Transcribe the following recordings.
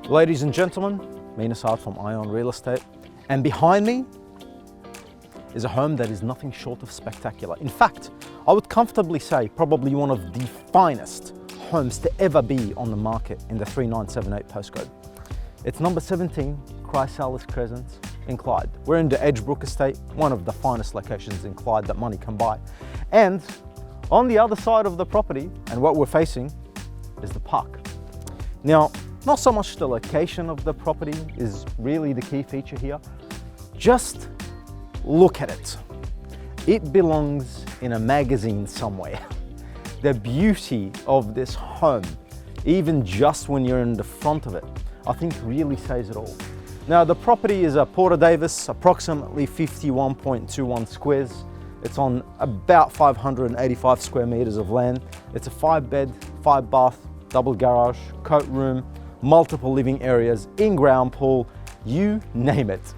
Ladies and gentlemen, Mina Saad from Ion Real Estate, and behind me is a home that is nothing short of spectacular. In fact, I would comfortably say probably one of the finest homes to ever be on the market in the 3978 postcode. It's number 17, Chrysalis Crescent in Clyde. We're in the Edgebrook estate, one of the finest locations in Clyde that money can buy. And on the other side of the property, and what we're facing, is the park. Now, not so much the location of the property is really the key feature here. Just look at it. It belongs in a magazine somewhere. The beauty of this home, even just when you're in the front of it, I think really says it all. Now, the property is a Porter Davis, approximately 51.21 squares. It's on about 585 square meters of land. It's a 5-bed, 5-bath, double garage, coat room, multiple living areas, in-ground pool, you name it.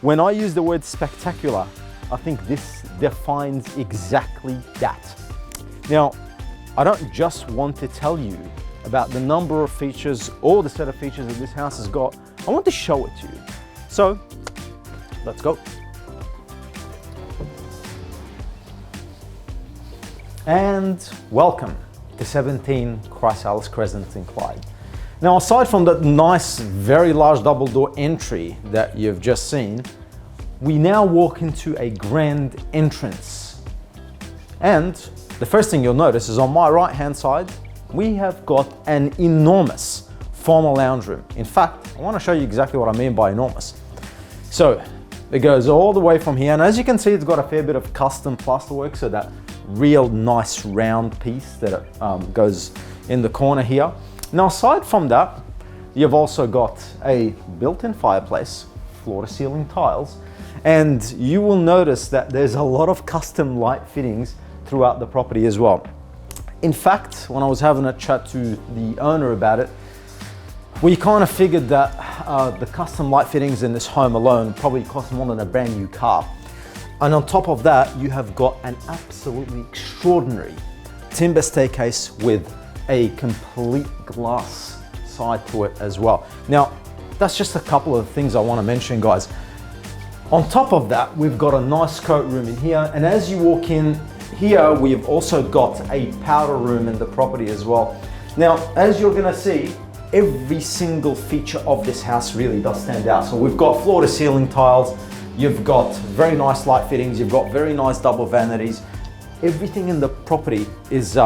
When I use the word spectacular, I think this defines exactly that. Now, I don't just want to tell you about the number of features or the set of features that this house has got. I want to show it to you. So, let's go. And welcome to 17 Chrysalis Crescent in Clyde. Now, aside from that nice, very large double door entry that you've just seen, we now walk into a grand entrance. And the first thing you'll notice is on my right-hand side, we have got an enormous formal lounge room. In fact, I want to show you exactly what I mean by enormous. So it goes all the way from here, and as you can see, it's got a fair bit of custom plasterwork, so that real nice round piece that goes in the corner here. Now, aside from that, you've also got a built-in fireplace, floor-to-ceiling tiles, and you will notice that there's a lot of custom light fittings throughout the property as well. In fact, when I was having a chat to the owner about it, we kind of figured that the custom light fittings in this home alone probably cost more than a brand new car. And on top of that, you have got an absolutely extraordinary timber staircase with a complete glass side to it as well. Now, that's just a couple of things I want to mention, guys. On top of that, we've got a nice coat room in here, and as you walk in here, we've also got a powder room in the property as well. Now, as you're gonna see, every single feature of this house really does stand out. So we've got floor to ceiling tiles, you've got very nice light fittings, you've got very nice double vanities. Everything in the property is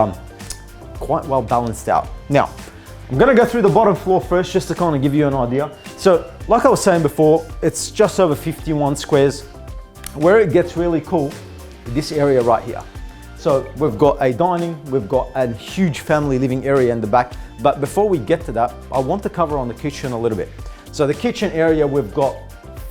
quite well balanced out. Now, I'm gonna go through the bottom floor first just to kind of give you an idea. So, like I was saying before, it's just over 51 squares. Where it gets really cool, this area right here. So we've got a dining, we've got a huge family living area in the back. But before we get to that, I want to cover on the kitchen a little bit. So the kitchen area, we've got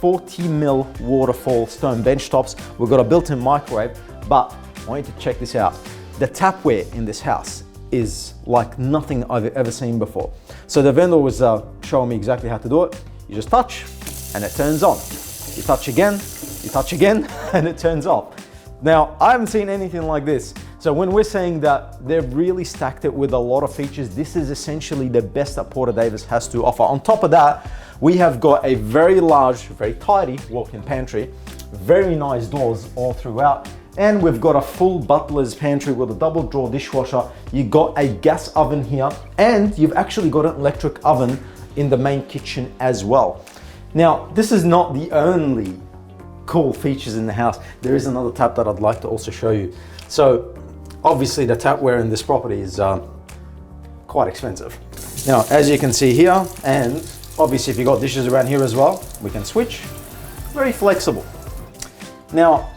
40 mil waterfall stone bench tops. We've got a built-in microwave, but I want you to check this out. The tapware in this house is like nothing I've ever seen before. So the vendor was showing me exactly how to do it. You just touch and it turns on. You touch again, and it turns off. Now, I haven't seen anything like this. So when we're saying that they've really stacked it with a lot of features, this is essentially the best that Porter Davis has to offer. On top of that, we have got a very large, very tidy walk-in pantry, very nice doors all throughout, and we've got a full butler's pantry with a double drawer dishwasher. You got a gas oven here, and you've actually got an electric oven in the main kitchen as well. Now, this is not the only cool features in the house. There is another tap that I'd like to also show you. So obviously the tapware in this property is quite expensive. Now, as you can see here, and obviously if you got dishes around here as well, we can switch. Very flexible. Now,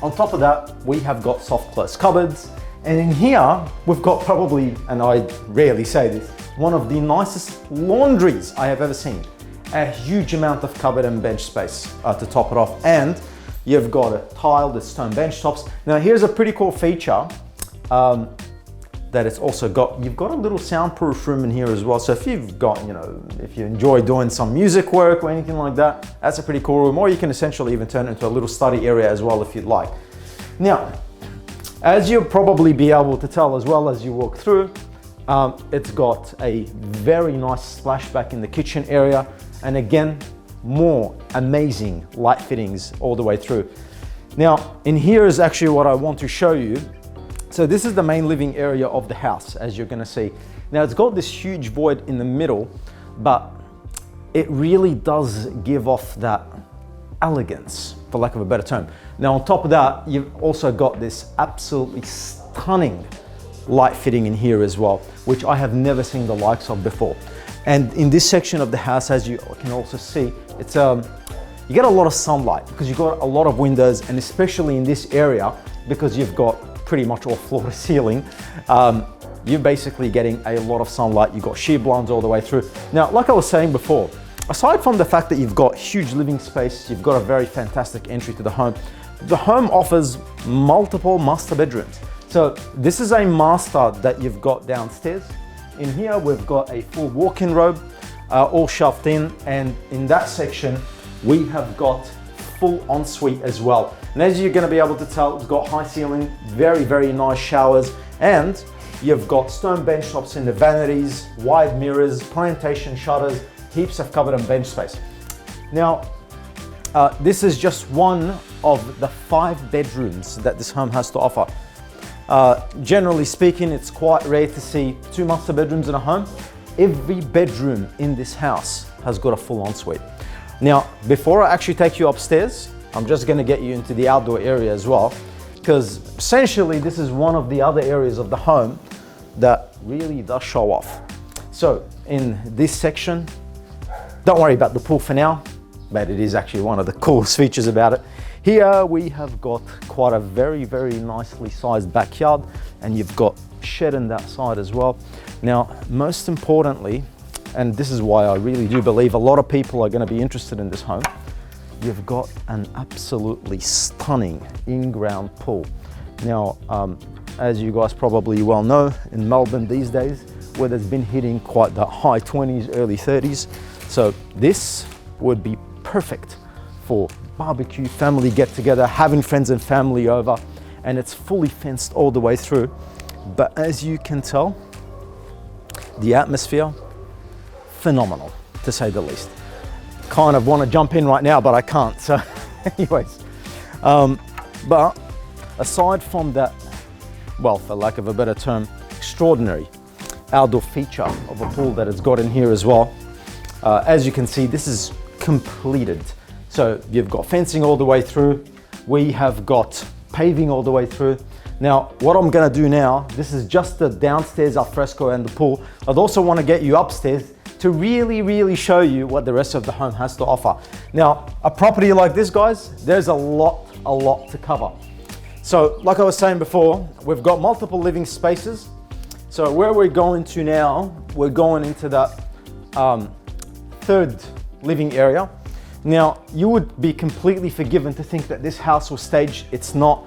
on top of that, we have got soft close cupboards, and in here we've got probably, and I rarely say this, one of the nicest laundries I have ever seen. A huge amount of cupboard and bench space to top it off, and you've got a tiled stone bench tops. Now, here's a pretty cool feature that it's also got. You've got a little soundproof room in here as well. So if you've got, if you enjoy doing some music work or anything like that, that's a pretty cool room. Or you can essentially even turn it into a little study area as well if you'd like. Now, as you'll probably be able to tell as well as you walk through, It's got a very nice splashback in the kitchen area, and again, more amazing light fittings all the way through. Now, in here is actually what I want to show you. So this is the main living area of the house, as you're gonna see. Now, it's got this huge void in the middle, but it really does give off that elegance, for lack of a better term. Now, on top of that, you've also got this absolutely stunning light fitting in here as well, which I have never seen the likes of before. And in this section of the house, as you can also see, it's you get a lot of sunlight because you've got a lot of windows, and especially in this area, because you've got pretty much all floor to ceiling, you're basically getting a lot of sunlight. You've got sheer blinds all the way through. Now, like I was saying before, aside from the fact that you've got huge living space, you've got a very fantastic entry to the home. The home offers multiple master bedrooms. So this is a master that you've got downstairs. In here, we've got a full walk-in robe, all shelved in. And in that section, we have got full ensuite as well. And as you're gonna be able to tell, it's got high ceiling, very, very nice showers, and you've got stone bench tops in the vanities, wide mirrors, plantation shutters, heaps of cupboard and bench space. Now, this is just one of the 5 bedrooms that this home has to offer. Generally speaking, it's quite rare to see 2 master bedrooms in a home. Every bedroom in this house has got a full ensuite. Now, before I actually take you upstairs, I'm just gonna get you into the outdoor area as well, because essentially this is one of the other areas of the home that really does show off. So in this section, don't worry about the pool for now, but it is actually one of the coolest features about it. Here we have got quite a very, very nicely sized backyard, and you've got shed on that side as well. Now, most importantly, and this is why I really do believe a lot of people are going to be interested in this home, you've got an absolutely stunning in-ground pool. Now, as you guys probably well know, in Melbourne these days, weather's been hitting quite the high 20s, early 30s. So this would be perfect for barbecue, family get together, having friends and family over, and it's fully fenced all the way through. But as you can tell, the atmosphere, phenomenal, to say the least. Kind of want to jump in right now, but I can't. So anyways, but aside from that, well, for lack of a better term, extraordinary outdoor feature of a pool that it's got in here as well, as you can see, this is completed. So you've got fencing all the way through. We have got paving all the way through. Now, what I'm gonna do now, this is just the downstairs alfresco and the pool. I'd also want to get you upstairs to really show you what the rest of the home has to offer. Now, a property like this, guys, there's a lot to cover. So like I was saying before, we've got multiple living spaces. So where we're going to now, we're going into that 3rd living area. Now, you would be completely forgiven to think that this house was staged. It's not.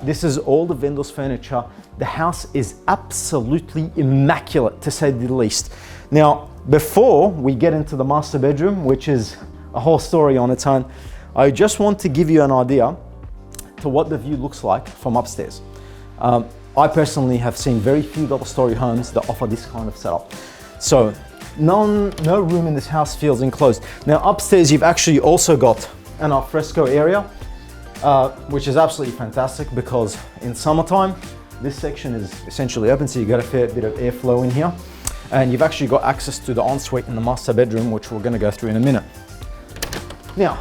This is all the vendor's furniture. The house is absolutely immaculate, to say the least. Now, before we get into the master bedroom, which is a whole story on its own, I just want to give you an idea to what the view looks like from upstairs. I personally have seen very few double-story homes that offer this kind of setup. So no room in this house feels enclosed. Now, upstairs, you've actually also got an alfresco area, which is absolutely fantastic because in summertime, this section is essentially open, so you get a fair bit of airflow in here. And you've actually got access to the ensuite and the master bedroom, which we're gonna go through in a minute. Now,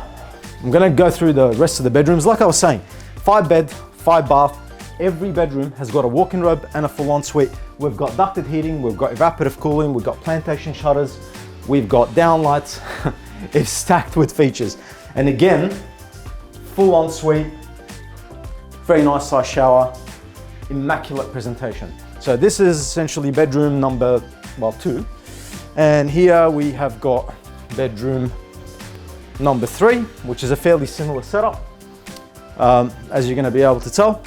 I'm gonna go through the rest of the bedrooms. Like I was saying, 5 bed, 5 bath. Every bedroom has got a walk-in robe and a full ensuite. We've got ducted heating, we've got evaporative cooling, we've got plantation shutters, we've got downlights. It's stacked with features. And again, full ensuite, very nice size shower, immaculate presentation. So this is essentially bedroom number, 2. And here we have got bedroom number 3, which is a fairly similar setup, as you're gonna be able to tell.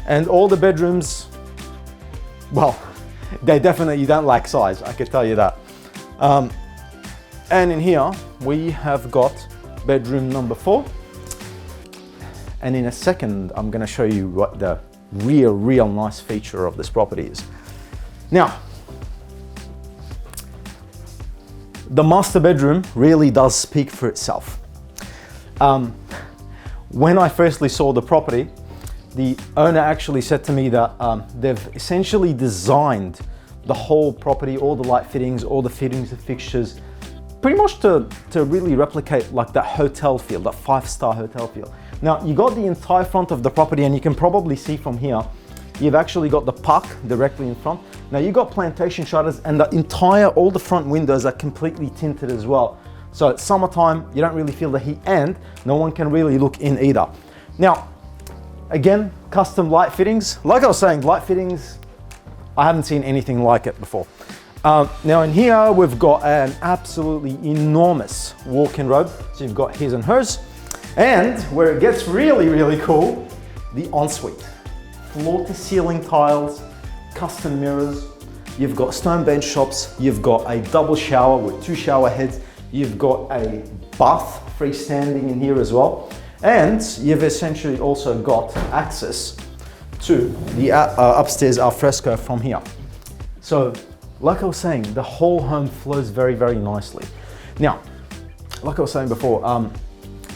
And all the bedrooms, well, they definitely don't lack size, I could tell you that. And in here, we have got bedroom number 4. And in a second, I'm gonna show you what the real nice feature of this property is. Now, the master bedroom really does speak for itself. When I firstly saw the property, the owner actually said to me that they've essentially designed the whole property, all the light fittings, all the fittings and fixtures, pretty much to really replicate like that hotel feel, that 5-star hotel feel. Now, you got the entire front of the property, and you can probably see from here, you've actually got the park directly in front. Now, you got plantation shutters, and all the front windows are completely tinted as well. So it's summertime, you don't really feel the heat, and no one can really look in either. Now, again, custom light fittings. Like I was saying, light fittings, I haven't seen anything like it before. Now in here, we've got an absolutely enormous walk-in robe. So you've got his and hers. And where it gets really, really cool, the ensuite. Floor-to-ceiling tiles, custom mirrors. You've got stone bench tops. You've got a double shower with 2 shower heads. You've got a bath freestanding in here as well. And you've essentially also got access to the upstairs alfresco from here. So, like I was saying, the whole home flows very, very nicely. Now, like I was saying before,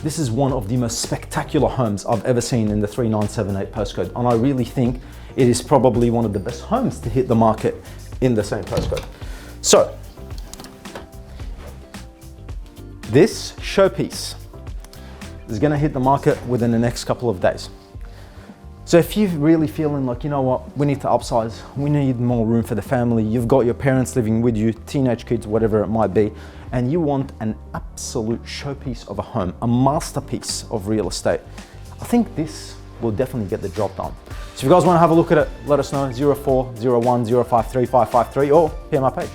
this is one of the most spectacular homes I've ever seen in the 3978 postcode. And I really think it is probably one of the best homes to hit the market in the same postcode. So, this showpiece is gonna hit the market within the next couple of days. So if you're really feeling like, you know what, we need to upsize, we need more room for the family, you've got your parents living with you, teenage kids, whatever it might be, and you want an absolute showpiece of a home, a masterpiece of real estate, I think this will definitely get the job done. So if you guys want to have a look at it, let us know, 0401 053 553 or PM my page.